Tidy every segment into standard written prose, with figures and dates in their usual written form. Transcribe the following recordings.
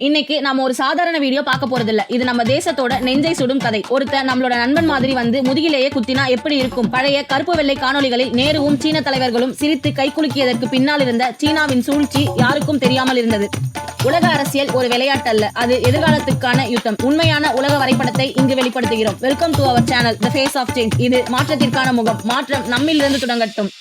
இன்னைக்கு நம்ம ஒரு சாதாரண வீடியோ பார்க்க போறது இல்ல. இது நம்ம தேசத்தோட நெஞ்சை சுடும் கதை. ஒருத்தர் நம்மளோட நண்பன் மாதிரி வந்து முதுகிலேயே குத்தினா எப்படி இருக்கும்? பழைய கருப்பு வெள்ளை காணொளிகளில் நேருவும் சீன தலைவர்களும் சிரித்து கைகுலுக்கியதற்கு பின்னால் இருந்த சீனாவின் சூழ்ச்சி யாருக்கும் தெரியாமல் இருந்தது. உலக அரசியல் ஒரு விளையாட்டு அல்ல, அது எதிர்காலத்துக்கான யுத்தம். உண்மையான உலக வரைபடத்தை இங்கு வெளிப்படுத்துகிறோம். Welcome to our channel the face of change. இது மாற்றத்திற்கான முகம். மாற்றம் நம்மிலிருந்து தொடங்கட்டும்.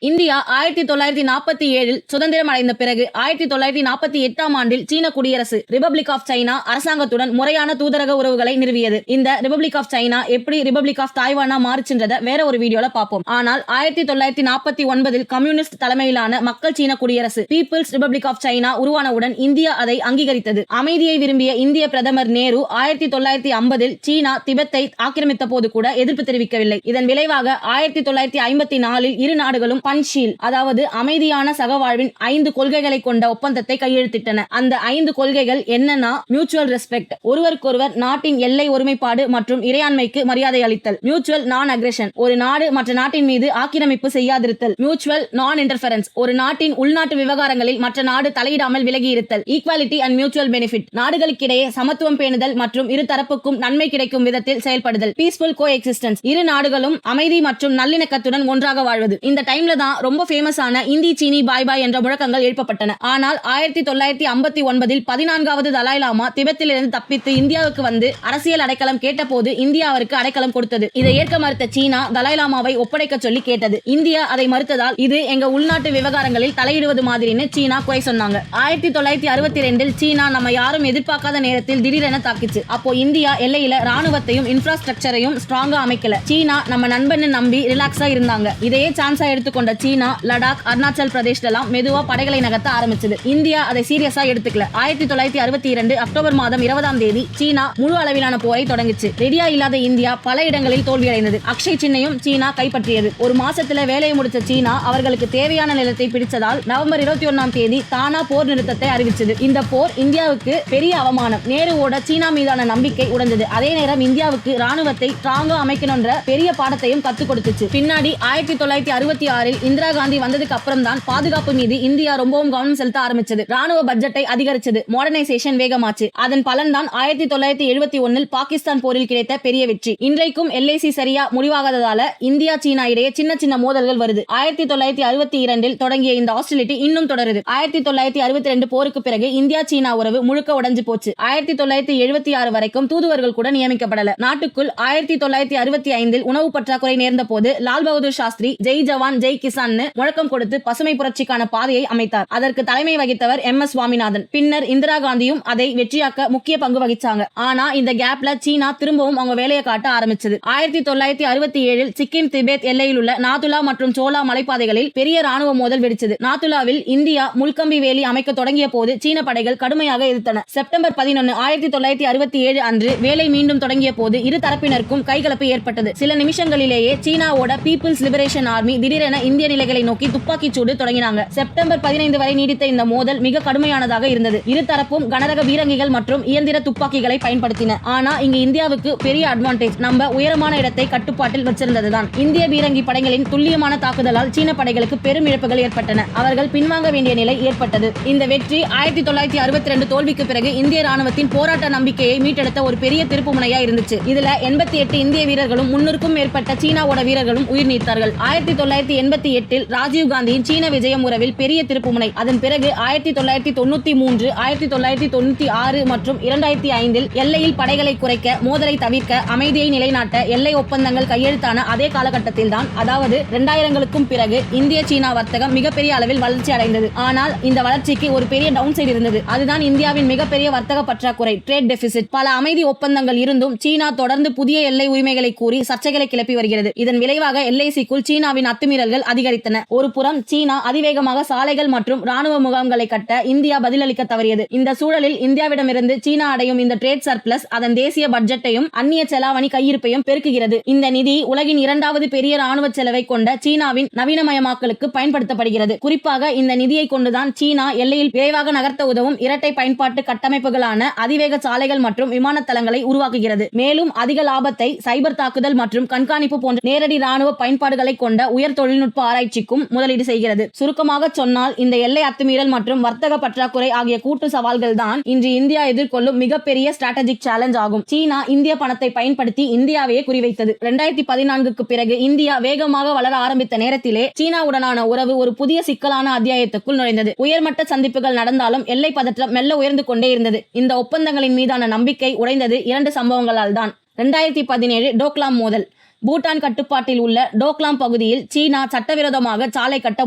இந்தியா 1947 சுதந்திரம் அடைந்த பிறகு 1948 ஆண்டில் சீன குடியரசு ரிபப்ளிக் ஆஃப் சைனா அரசாங்கத்துடன் முறையான தூதரக உறவுகளை நிறுவியது. இந்த ரிபப்ளிக் ஆஃப் சைனா எப்படி ரிபப்ளிக் ஆஃப் தாய்வானா மாறுச்சுன்றத வேற ஒரு வீடியோல பார்ப்போம். ஆனால் 1949 கம்யூனிஸ்ட் தலைமையிலான மக்கள் சீன குடியரசு பீப்புள்ஸ் ரிபப்ளிக் ஆஃப் சைனா உருவானவுடன் இந்தியா அதை அங்கீகரித்தது. அமைதியை விரும்பிய இந்திய பிரதமர் நேரு 1950 சீனா திபெத்தை ஆக்கிரமித்த போது கூட எதிர்ப்பு தெரிவிக்கவில்லை. இதன் விளைவாக 1954 இரு நாடுகளும் பன்ஷீல், அதாவது அமைதியான சகவாழ்வின் 5 கொள்கைகளை கொண்ட ஒப்பந்தத்தை கையெழுத்திட்டன. அந்த 5 கொள்கைகள் என்னன்னா: மியூச்சுவல் ரெஸ்பெக்ட், ஒருவருக்கொருவர் நாட்டின் எல்லை ஒருமைப்பாடு மற்றும் இறையாண்மைக்கு மரியாதை அளித்தல்; மியூச்சுவல் நான் அக்ரெஷன், ஒரு நாடு மற்ற நாட்டின் மீது ஆக்கிரமிப்பு செய்யாதிருத்தல்; மியூச்சுவல் நான் இன்டர்ஃபெரன்ஸ், ஒரு நாட்டின் உள்நாட்டு விவகாரங்களில் மற்ற நாடு தலையிடாமல் விலகியிருத்தல்; ஈக்வாலிட்டி அண்ட் மியூச்சுவல் பெனிஃபிட், நாடுகளுக்கிடையே சமத்துவம் பேணுதல் மற்றும் இரு தரப்புக்கும் நன்மை கிடைக்கும் விதத்தில் செயல்படுதல்; பீஸ்ஃபுல் கோ எக்ஸிஸ்டன்ஸ், இரு நாடுகளும் அமைதி மற்றும் நல்லிணக்கத்துடன் ஒன்றாக வாழ்வது. இந்த டைம்ல தான் ரொம்ப ஃபேமஸான இந்தி சீனி பாய் பாய் என்ற முழக்கங்கள் எழுப்பப்பட்டன. ஆனால் 1959 14வது தலாய் லாமா திபெத்திலிருந்து தப்பித்து இந்தியாவுக்கு வந்து அரசியல் அடைக்கலம் கேட்டபோது இந்தியா அவருக்கு அடைக்கலம் கொடுத்தது. இதை ஏற்க மறுத்த சீனா தலாய் லாமாவை ஒப்படைக்க சொல்லி கேட்டது. இந்தியா அதை மறுத்ததால் இது எங்க உள்நாட்டு விவகாரங்களில் தலையிடுவது மாதிரின்னு சீனா குறை சொன்னாங்க. 1962 சீனா நம்ம யாரும் எதிர்பார்க்காத நேரத்தில் திடீரென தாக்கிச்சு. அப்போ இந்தியா எல்லையில ராணுவத்தையும் இன்ஃப்ராஸ்ட்ரக்சரையும் ஸ்ட்ராங்கா அமைக்கல. சீனா நம்ம நண்பன்னு நம்பி ரிலாக்ஸா இருந்தாங்க. இதையே சான்ஸா எடுத்துக்கொண்ட சீனா லடாக், அருணாச்சல் பிரதேஷ்லாம் மெதுவா படைகளை நகர்த்த ஆரம்பிச்சது. இந்தியா அதை சீரியஸா எடுத்துக்கல. 1962 அக்டோபர் மாதம் 20ஆம் தேதி சீனா முழு அளவிலான போரை தொடங்கிச்சு. ரெடியா இல்லாத இந்தியா பல இடங்களில் தோல்வியடைந்தது. அக்ஷய் சின்னையும் சீனா கைப்பற்றியது. ஒரு மாசத்துல வேலையை முடிச்ச சீனா அவர்களுக்கு தேவையான நிலத்தை பிடிச்சதால் நவம்பர் 21ஆம் தேதி தானா போர் நிறுத்தத்தை அறிவிச்சது. இந்த போர் இந்தியாவுக்கு பெரிய அவமானம். நேருவோட சீனா மீதான நம்பிக்கை உடைந்தது. அதே நேரம் இந்தியாவுக்கு ராணுவத்தை ஸ்ட்ராங்கா அமைக்கணும்ன்ற பெரிய பாடத்தையும் கத்துக் கொடுத்துச்சு. பின்னாடி 1966 இந்திரா காந்தி வந்ததுக்கு அப்புறம் தான் பாதுகாப்பு மீது இந்தியா ரொம்பவும் கவனம் செலுத்த ஆரம்பிச்சது. ராணுவ பட்ஜெட்டை அதிகரிச்சது. மாடர்னைசேஷன் வேகமாச்சு. அதன் பலன் தான் 1971 பாகிஸ்தான் போரில் கிடைத்த பெரிய வெற்றி. இன்றைக்கும் எல்ஐசி சரியா முடிவாகாததால இந்தியா சீனா இடையே சின்ன சின்ன மோதல்கள் வருது. 1962 தொடங்கிய இந்த ஹாஸ்டிலிட்டி இன்னும் தொடருது. 1962 போருக்கு பிறகு இந்தியா சீனா உறவு முழுக்க உடைஞ்சு போச்சு. 1976 வரைக்கும் தூதுவர்கள் கூட நியமிக்கப்படல. நாட்டுக்குள் 1965 உணவு பற்றாக்குறை நேர்ந்த போது லால் பகதூர் சாஸ்திரி ஜெய் ஜவான் ஜெய் கிசான் முழக்கம் கொடுத்து பசுமை புரட்சிக்கான பாதையை அமைத்தார். அதற்கு தலைமை வகித்தவர் MS சுவாமிநாதன். பின்னர் இந்திரா காந்தியும் அதை வெற்றியாக்க முக்கிய பங்கு வகிச்சாங்க. ஆனா இந்த கேப்ல சீனா திரும்பவும் அவங்க வேலையை காட்ட ஆரம்பிச்சது. 1967 சிக்கிம் திபெத் எல்லையில் உள்ள நாதுலா மற்றும் சோலா மலைப்பாதைகளில் பெரிய ராணுவ மோதல் வெடிச்சது. நாதுலாவில் இந்தியா முள்கம்பி வேலி அமைக்க தொடங்கிய போது சீன படைகள் கடுமையாக எதிர்த்தன. செப்டம்பர் 11 1967 அன்று வேலை மீண்டும் தொடங்கிய போது இரு தரப்பினருக்கும் கைகலப்பு ஏற்பட்டது. சில நிமிஷங்களிலேயே சீனாவோட பீப்புள்ஸ் லிபரேஷன் ஆர்மி திடீரென இந்திய நிலைகளை நோக்கி துப்பாக்கி சூடு தொடங்கினாங்க. செப்டம்பர் 15 வரை நீடித்த இந்த மோதல் மிக கடுமையானதாக இருந்தது. இருதரப்பும் கனரக பீரங்கிகள் மற்றும் இயந்திர துப்பாக்கிகளை பயன்படுத்தின. ஆனா இங்க இந்தியாவுக்கு பெரிய அட்வான்டேஜ் நம்ம உயரமான இடத்தை கட்டுப்பாட்டில் வச்சிருந்ததுதான். இந்திய பீரங்கி படைகளின் துல்லியமான தாக்குதலால் சீன படைகளுக்கு பெரும் இழப்புகள் ஏற்பட்டன. அவர்கள் பின்வாங்க வேண்டிய நிலை ஏற்பட்டது. இந்த வெற்றி 1962 தோல்விக்கு பிறகு இந்திய ராணுவத்தின் போராட்ட நம்பிக்கையை மீட்டெடுத்த ஒரு பெரிய திருப்புமுனையா இருந்துச்சு. இதுல 88 இந்திய வீரர்களும் 300க்கும் மேற்பட்ட சீனாவோட வீரர்களும் உயிர் நீத்தார்கள். 1988 ராஜீவ் காந்தியின் சீன விஜயம் உறவில் பெரிய திருப்புமுனை. அதன் பிறகு 1993, 1996 மற்றும் 2005 எல்லையில் படைகளை குறைக்க, மோதலை தவிர்க்க, அமைதியை நிலைநாட்ட எல்லை ஒப்பந்தங்கள் கையெழுத்தான அதே காலகட்டத்தில் தான், அதாவது 2000களுக்கும் பிறகு இந்திய சீனா வர்த்தகம் மிகப்பெரிய அளவில் வளர்ச்சி அடைந்தது. ஆனால் இந்த வளர்ச்சிக்கு ஒரு பெரிய டவுன் சைடு இருந்தது. அதுதான் இந்தியாவின் மிகப்பெரிய வர்த்தக பற்றாக்குறை, ட்ரேட் டெபிசிட். பல அமைதி ஒப்பந்தங்கள் இருந்தும் சீனா தொடர்ந்து புதிய எல்லை உரிமைகளை கூறி சர்ச்சைகளை கிளப்பி வருகிறது. இதன் விளைவாக எல்ஐசிக்குள் சீனாவின் அத்துமீறல்கள் அதிகரித்தன. ஒரு புறம் சீனா அதிவேகமாக சாலைகள் மற்றும் ராணுவ முகாம்களை கட்ட இந்தியா பதிலளிக்க தவறியது. இந்த சூழலில் இந்தியாவிடமிருந்து சீனா அடையும் இந்த ட்ரேட் சர்ப்ளஸ் அதன் தேசிய பட்ஜெட்டையும் அந்நிய செலாவணி கையிருப்பையும் பெருக்குகிறது. இந்த நிதி உலகின் 2வது பெரிய ராணுவ செலவை கொண்ட சீனாவின் நவீனமயமாக்கலுக்கு பயன்படுத்தப்படுகிறது. குறிப்பாக இந்த நிதியை கொண்டுதான் சீனா எல்லையில் விரைவாக நகர்த்த உதவும் இரட்டை பயன்பாட்டு கட்டமைப்புகளான அதிவேக சாலைகள் மற்றும் விமான தளங்களை உருவாக்குகிறது. மேலும் அதிக லாபத்தை சைபர் தாக்குதல் மற்றும் கண்காணிப்பு போன்ற நேரடி ராணுவ பயன்பாடுகளை கொண்ட உயர் தொழில்நுட்ப தொழில்நுட்ப ஆராய்ச்சிக்கும் முதலீடு செய்கிறது. சுருக்கமாக சொன்னால் இந்த எல்லை அத்துமீறல் மற்றும் வர்த்தக பற்றாக்குறை ஆகிய கூட்டு சவால்கள் தான் இன்று இந்தியா எதிர்கொள்ளும் மிகப்பெரிய ஸ்ட்ராட்டஜிக் சேலஞ்ச் ஆகும். சீனா இந்திய பணத்தை பயன்படுத்தி இந்தியாவையே குறிவைத்தது. 2014க்கு பிறகு இந்தியா வேகமாக வளர ஆரம்பித்த நேரத்திலே சீனாவுடனான உறவு ஒரு புதிய சிக்கலான அத்தியாயத்துக்குள் நுழைந்தது. உயர்மட்ட சந்திப்புகள் நடந்தாலும் எல்லை பதற்றம் மெல்ல உயர்ந்து கொண்டே இருந்தது. இந்த ஒப்பந்தங்களின் மீதான நம்பிக்கை உடைந்தது 2 சம்பவங்களால் தான். 2017 டோக்லாம் மோதல். பூட்டான் கட்டுப்பாட்டில் உள்ள டோக்லாம் பகுதியில் சீனா சட்டவிரோதமாக சாலை கட்ட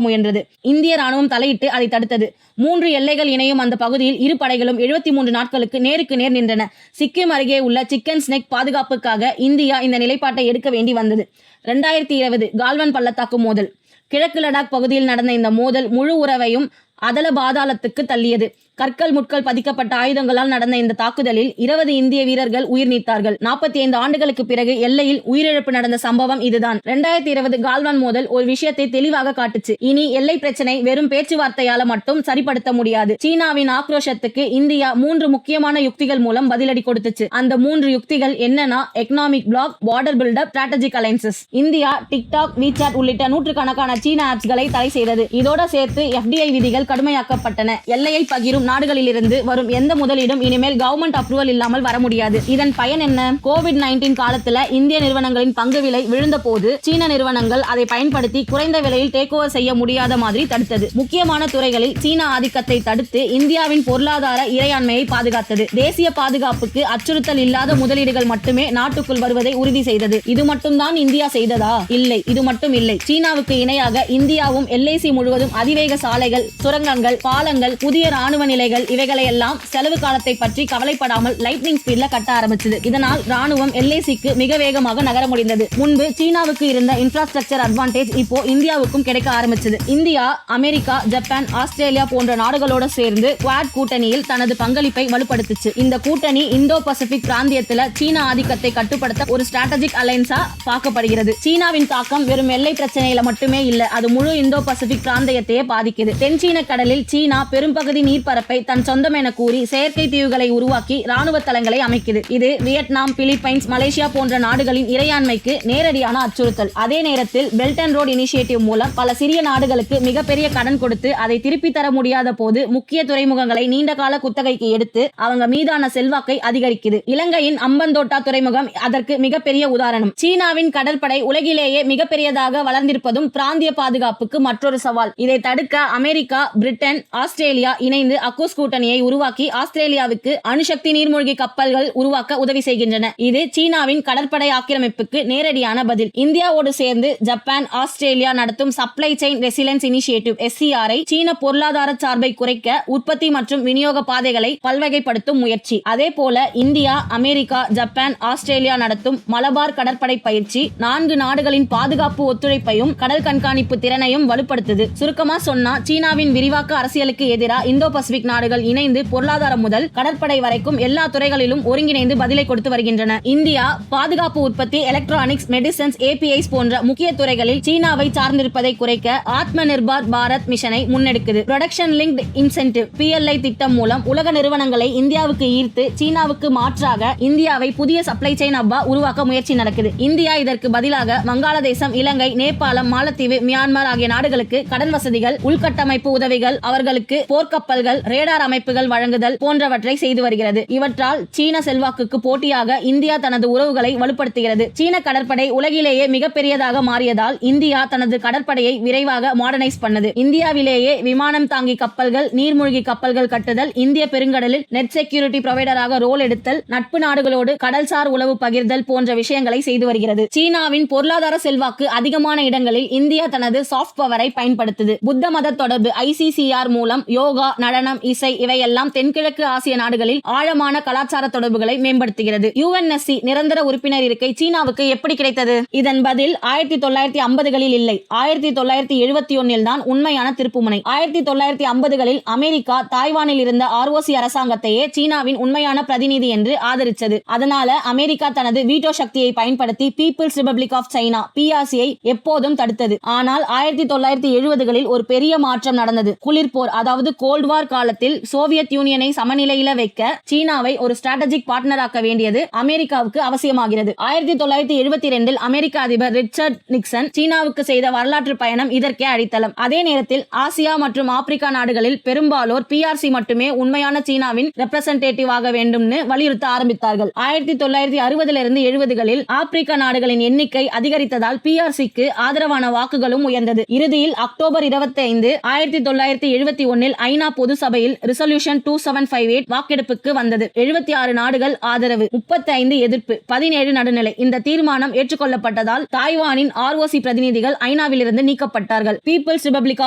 முயன்றது. இந்திய ராணுவம் தலையிட்டு அதை தடுத்தது. 3 எல்லைகள் இணையும் அந்த பகுதியில் இரு படைகளும் 73 நாட்களுக்கு நேருக்கு நேர் நின்றன. சிக்கிம் அருகே உள்ள சிக்கன் ஸ்னெக் பாதுகாப்புக்காக இந்தியா இந்த நிலைப்பாட்டை எடுக்க வேண்டி வந்தது. 2020 கால்வன் பள்ளத்தாக்கு மோதல். கிழக்கு லடாக் பகுதியில் நடந்த இந்த மோதல் முழு உறவையும் அதல பாதாளத்துக்கு தள்ளியது. கற்கள் முட்கள் பதிக்கப்பட்ட ஆயுதங்களால் நடந்த இந்த தாக்குதலில் 20 இந்திய வீரர்கள் உயிர் நீத்தார்கள். 45 ஆண்டுகளுக்கு பிறகு எல்லையில் உயிரிழப்பு நடந்த சம்பவம் இதுதான். 2020 கால்வான் மோதல் ஒரு விஷயத்தை தெளிவாக காட்டுச்சு. இனி எல்லை பிரச்சனை வெறும் பேச்சுவார்த்தையால மட்டும் சரிப்படுத்த முடியாது. சீனாவின் ஆக்ரோஷத்துக்கு இந்தியா 3 முக்கியமான யுக்திகள் மூலம் பதிலடி கொடுத்துச்சு. அந்த 3 யுக்திகள் என்னன்னா, economic bloc, border buildup, strategic alliances. India TikTok, WeChat உள்ளிட்ட நூற்றுக்கணக்கான சீன ஆப்ஸ்களை தடை செய்தது. இதோட சேர்த்து FDI விதிகள் கடுமையாக்கப்பட்டன. எல்லையை பகிரும் நாடுகளிலிருந்து வரும் எந்த முதலீடும் இனிமேல் கவர்மெண்ட் அப்ரூவல் இல்லாமல் வர முடியாது. இதன் பயன் என்ன? கோவிட்-19 காலத்துல இந்திய நிறுவனங்களின் பங்கு விலை விழுந்த போது சீன நிறுவனங்கள் அதை பயன்படுத்தி குறைந்த விலையில் டேக் ஓவர் செய்ய முடியாத மாதிரி தடுத்தது. முக்கியமான துறைகளில் சீன ஆதிக்கத்தை தடுத்து இந்தியாவின் பொருளாதார இறையாண்மையை பாதுகாத்தது. தேசிய பாதுகாப்புக்கு அச்சுறுத்தல் இல்லாத முதலீடுகள் மட்டுமே நாட்டுக்குள் வருவதை உறுதி செய்தது. இது மட்டும்தான் இந்தியா செய்ததா? இல்லை, இது மட்டும் இல்லை. சீனாவுக்கு இணையாக இந்தியாவும் LIC முழுவதும் அதிவேக சாலைகள், சுரங்கங்கள், பாலங்கள், புதிய ராணுவ நிலைகள் இவைகளை எல்லாம் செலவு காலத்தை பற்றி கவலைப்படாமல் லைட்னிங் ஸ்பீட்ல கட்ட ஆரம்பிச்சது. இதனால் ராணுவம் LICக்கு மிக வேகமாக நகர முடிந்தது. முன்பு சீனாவுக்கு இருந்த இன்ஃப்ராஸ்ட்ரக்சர் அட்வான்டேஜ் இப்போ இந்தியாவுக்கும் கிடைக்க ஆரம்பிச்சது. இந்தியா, அமெரிக்கா, ஜப்பான், ஆஸ்திரேலியா போன்ற நாடுகளோட சேர்ந்து குவாட் கூட்டணியில் தனது பங்களிப்பை வலுப்படுத்துச்சு. இந்த கூட்டணி இந்தோ பசிபிக் பிராந்தியத்துல சீன ஆதிக்கத்தை கட்டுப்படுத்த ஒரு ஸ்ட்ராட்டஜிக் அலைன்ஸா பார்க்கப்படுகிறது. சீனாவின் தாக்கம் வெறும் எல்லை பிரச்சனையில மட்டுமே இல்ல, அது முழு இந்தோ பசிபிக் பிராந்தியத்தையே பாதிக்குது. தென்சீன கடலில் சீனா பெரும்பகுதி நீர்ப்பரப்பை தன் சொந்தம் என கூறி செயற்கை தீவுகளை உருவாக்கி ராணுவ தளங்களை அமைக்குது. இது வியட்நாம், பிலிப்பைன்ஸ், மலேசியா போன்ற நாடுகளின் இறையாண்மைக்கு நேரடியான அச்சுறுத்தல். அதே நேரத்தில் பெல்ட் அண்ட் ரோட் இனிஷியேட்டிவ் மூலம் பல சிறிய நாடுகளுக்கு மிகப்பெரிய கடன் கொடுத்து அதை திருப்பி தர முடியாத போது முக்கிய துறைமுகங்களை நீண்டகால குத்தகைக்கு எடுத்து அவங்க மீதான செல்வாக்கை அதிகரிக்குது. இலங்கையின் அம்பந்தோட்டா துறைமுகம் அதற்கு மிகப்பெரிய உதாரணம். சீனாவின் கடற்படை உலகிலேயே மிகப்பெரியதாக வளர்ந்திருப்பதும் பிராந்திய பாதுகாப்புக்கு மற்றொரு சவால். இதை தடுக்க அமெரிக்கா, பிரிட்டன், ஆஸ்திரேலியா இணைந்து அக்கூஸ் கூட்டணியை உருவாக்கி ஆஸ்திரேலியாவுக்கு அணுசக்தி நீர்மூழ்கி கப்பல்கள் உருவாக்க உதவி செய்கின்றன. இது சீனாவின் கடற்படை ஆக்கிரமிப்புக்கு நேரடியான பதில். இந்தியாவோடு சேர்ந்து ஜப்பான், ஆஸ்திரேலியா நடத்தும் சப்ளை செயின் ரெசிலன்ஸ் இனிஷியேட்டிவ் SCRஐ சீன பொருளாதார சார்பை குறைக்க உற்பத்தி மற்றும் விநியோக பாதைகளை பல்வகைப்படுத்தும் முயற்சி. அதே போல இந்தியா, அமெரிக்கா, ஜப்பான், ஆஸ்திரேலியா நடத்தும் மலபார் கடற்படை பயிற்சி 4 நாடுகளின் பாதுகாப்பு ஒத்துழைப்பையும் கடல் கண்காணிப்பு திறனையும் வலுப்படுத்துது. சுருக்கமா சொன்னா, சீனாவின் விரிவாக்க அரசியலுக்கு எதிராக இந்தோ பசிபிக் நாடுகள் இணைந்து பொருளாதாரம் முதல் கடற்படை வரைக்கும் எல்லா துறைகளிலும் ஒருங்கிணைந்து பதிலை கொடுத்து வருகின்றன. இந்தியா பாதுகாப்பு உற்பத்தி, எலக்ட்ரானிக்ஸ், மெடிசின்ஸ், APIs போன்ற முக்கிய துறைகளில் சீனாவை சார்ந்திருப்பதை குறைக்க ஆத்ம நிர்பார் பாரத் மிஷனை முன்னெடுக்குது. ப்ரொடக்ஷன் லிங்க்டு இன்சென்டிவ் PLI திட்டம் மூலம் உலக நிறுவனங்களை இந்தியாவுக்கு ஈர்த்து சீனாவுக்கு மாற்றாக இந்தியாவை புதிய சப்ளை செயின் ஹப்பா உருவாக்க முயற்சி நடக்குது. இந்தியா இதற்கு பதிலாக வங்காளதேசம், இலங்கை, நேபாளம், மாலத்தீவு, மியான்மர் ஆகிய நாடுகளுக்கு கடன் வசதிகள், உள்கட்டமைப்பு உதவிகள், அவர்களுக்கு போர்க்கப்பல்கள், ரேடார் அமைப்புகள் வழங்குதல் போன்றவற்றை செய்து வருகிறது. இவற்றால் சீன செல்வாக்குக்கு போட்டியாக இந்தியா தனது உறவுகளை வலுப்படுத்துகிறது. சீன கடற்படை உலகிலேயே மிகப்பெரியதாக மாறியதால் இந்தியா தனது கடற்படையை விரைவாக மாடர்னைஸ் பண்ணது. இந்தியாவிலேயே விமானம் தாங்கி கப்பல்கள், நீர்மூழ்கி கப்பல்கள் கட்டுதல், இந்திய பெருங்கடலில் நெட் செக்யூரிட்டி ப்ரொவைடராக ரோல் எடுத்தல், நட்பு நாடுகளோடு கடல்சார் உளவு பகிர்தல் போன்ற விஷயங்களை செய்து வருகிறது. சீனாவின் பொருளாதார செல்வாக்கு அதிகமான இடங்களில் இந்தியா தனது சாஃப்ட் பவரை பயன்படுத்துது. புத்த மத தொடர்பு ICCR மூலம் யோகா, நடனம், இசை இவையெல்லாம் தென்கிழக்கு ஆசிய நாடுகளில் ஆழமான கலாச்சார தொடர்புகளை மேம்படுத்துகிறது. UNSC நிரந்தர உறுப்பினர் இருக்கை சீனாவுக்கு எப்படி கிடைத்தது? இதன் பதில் 1950களில் இல்லை, 1971 தான் உண்மையான திருப்புமுனை. 1950களில் அமெரிக்கா தாய்வானில் இருந்த ROC அரசாங்கத்தையே சீனாவின் உண்மையான பிரதிநிதி என்று ஆதரித்தது. அதனால அமெரிக்கா தனது வீட்டோ சக்தியை பயன்படுத்தி பீப்பிள்ஸ் ரிபப்ளிக் ஆஃப் சைனா PRCயை எப்போதும் தடுத்தது. ஆனால் 1970களில் ஒரு பெரிய மாற்றம் நடந்தது. குளிர்போர், அதாவது கோல்ட் வார் கால காலத்தில் சோவியத் யூனியனை சமநிலையில வைக்க சீனாவை ஒரு ஸ்ட்ராட்டஜிக் பார்ட்னராக்க வேண்டியது அமெரிக்காவுக்கு அவசியமாகிறது. 1972 அமெரிக்க அதிபர் ரிச்சர்ட் நிக்சன் சீனாவுக்கு செய்த வரலாற்று பயணம் இதற்கே அடித்தளம். அதே நேரத்தில் ஆசியா மற்றும் ஆப்பிரிக்கா நாடுகளில் பெரும்பாலோர் PRC மட்டுமே உண்மையான சீனாவின் ரெப்ரசன்டேட்டிவ் ஆக வேண்டும்னு வலியுறுத்த ஆரம்பித்தார்கள். 1960 70களில் ஆப்பிரிக்க நாடுகளின் எண்ணிக்கை அதிகரித்ததால் PRCக்கு ஆதரவான வாக்குகளும் உயர்ந்தது. இறுதியில் அக்டோபர் 25, 1971 ஐநா பொது சபையில் ரிசல்யூஷன் 2758 வாக்கெடுப்புக்கு வந்தது. 76 நாடுகள் ஆதரவு, 35 எதிர்ப்பு, 17 நடுநிலை. இந்த தீர்மானம் ஏற்றுக்கொள்ளப்பட்டதால் தாய்வானின் ROC பிரதிநிதிகள் ஐநாவிலிருந்து நீக்கப்பட்டார்கள். பீப்பிள்ஸ் ரிபப்ளிக்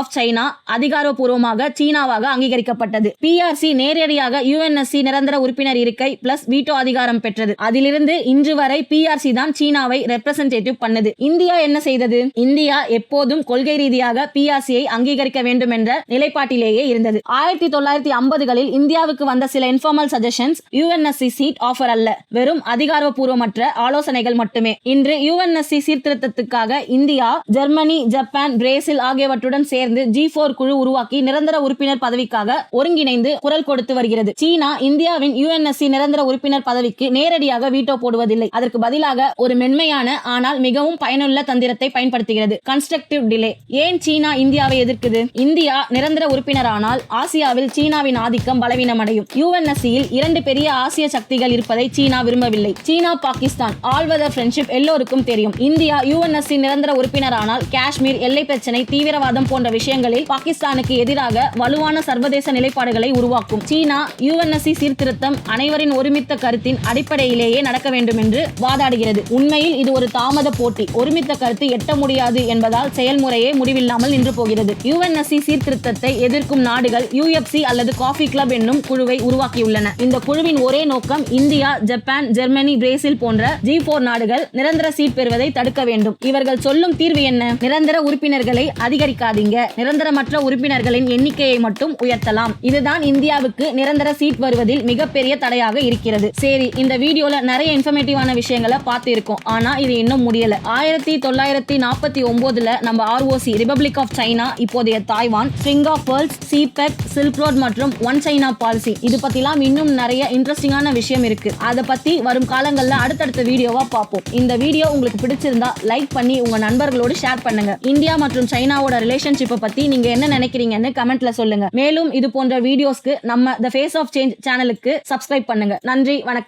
ஆஃப் சைனா அதிகாரப்பூர்வமாக சீனாவாக அங்கீகரிக்கப்பட்டது. PRC நேரடியாக UNSC நிரந்தர உறுப்பினர் இருக்கை பிளஸ் வீட்டோ அதிகாரம் பெற்றது. அதிலிருந்து இன்று வரை PRC தான் சீனாவை ரெப்ரசன்டேட்டிவ் பண்ணது. இந்தியா என்ன செய்தது? இந்தியா எப்போதும் கொள்கை ரீதியாக PRCயை அங்கீகரிக்க வேண்டும் என்ற நிலைப்பாட்டிலேயே இருந்தது. 1950களில் இந்தியாவுக்கு வந்த சில informal suggestions UNSC seat offer அல்ல, வெறும் அதிகாரப்பூர்வமற்ற ஆலோசனைகள் மட்டுமே. இன்று UNSC சீர்திருத்தத்துக்காக இந்தியா, ஜெர்மனி, ஜப்பான், பிரேசில் ஆகியவற்றுடன் சேர்ந்து G4 குழு உருவாக்கி நிரந்தர உறுப்பினர் பதவிக்காக ஒருங்கிணைந்து குரல் கொடுத்து வருகிறது. சீனா இந்தியாவின் UNSC நிரந்தர உறுப்பினர் பதவிக்கு நேரடியாக வீட்டோ போடுவதில்லை. அதற்கு பதிலாக ஒரு மென்மையான ஆனால் மிகவும் பயனுள்ள தந்திரத்தை பயன்படுத்துகிறது, கன்ஸ்ட்ரக்டிவ் டிலே. ஏன் சீனா இந்தியாவை எதிர்க்குது? இந்தியா நிரந்தர உறுப்பினரானால் ஆசியாவில் சீனாவின் ஆதிக்கம் பலவீனமடையும். UNSCயில் 2 பெரிய ஆசிய சக்திகள் இருப்பதை சீனா விரும்பவில்லை. சீனா, பாகிஸ்தான், ஆல் வெதர் ஃப்ரெண்ட்ஷிப் எல்லோருக்கும் தெரியும். இந்தியா UNSC நிரந்தர உறுப்பினரானால் காஷ்மீர், எல்லை பிரச்சனை, தீவிரவாதம் போன்ற விஷயங்களில் பாகிஸ்தானுக்கு எதிராக வலுவான சர்வதேச நிலைப்பாடுகளை உருவாக்கும். சீனா UNSC சீர்திருத்தம் அனைவரின் ஒருமித்த கருத்தின் அடிப்படையிலேயே நடக்க வேண்டும் என்று வாதாடுகிறது. உண்மையில் இது ஒரு தாமத போட்டி. ஒருமித்த கருத்து எட்ட முடியாது என்பதால் செயல்முறையே முடிவில்லாமல் நின்று போகிறது. UNSC சீர்திருத்தத்தை எதிர்க்கும் நாடுகள் UFC அல்லது காஃபி கிளப் என்னும் குழுவை உருவாக்கியுள்ளன. இந்த குழுவின் ஒரே நோக்கம் இந்தியா, ஜப்பான், ஜெர்மனி, பிரேசில் போன்ற G4 நாடுகள் நிரந்தர சீட் பெறுவதை தடுக்க வேண்டும். இவர்கள் சொல்லும் தீர்வு என்ன? நிரந்தர உறுப்பினர்களை அதிகரிக்காதீங்க, நிரந்தரமற்ற உறுப்பினர்களின் எண்ணிக்கையை மட்டும் உயர்த்தலாம். இதுதான் இந்தியாவுக்கு நிரந்தர சீட் வருவதில் மிகப்பெரிய தடையாக இருக்கிறது. சரி, இந்த வீடியோல நிறைய இன்ஃபர்மேட்டிவான விஷயங்களை பார்த்து இருக்கோம். ஆனா இது இன்னும் முடியல. 1949 நம்ம ROC ரிபப்ளிக் ஆஃப் சைனா, இப்போதைய Taiwan, string of pearls, CPEC, silk road மற்றும் ஒன் சைனா பாலிசி, இது பத்திலாம் இன்னும் நிறைய இன்ட்ரெஸ்டிங்கான விஷயம் இருக்கு. அதை பத்தி வரும் காலங்கள்ல அடுத்தடுத்த வீடியோவா பார்ப்போம். இந்த வீடியோ உங்களுக்கு பிடிச்சிருந்தா லைக் பண்ணி உங்க நண்பர்களோடு ஷேர் பண்ணுங்க. இந்தியா மற்றும் சைனாவோட ரிலேஷன்ஷிப்பை பத்தி நீங்க என்ன நினைக்கிறீங்கன்னு கமெண்ட்ல சொல்லுங்க. மேலும் இது போன்ற வீடியோஸ்க்கு நம்ம த ஃபேஸ் ஆஃப் சேஞ்ச் சேனலுக்கு சப்ஸ்கிரைப் பண்ணுங்க. நன்றி, வணக்கம்.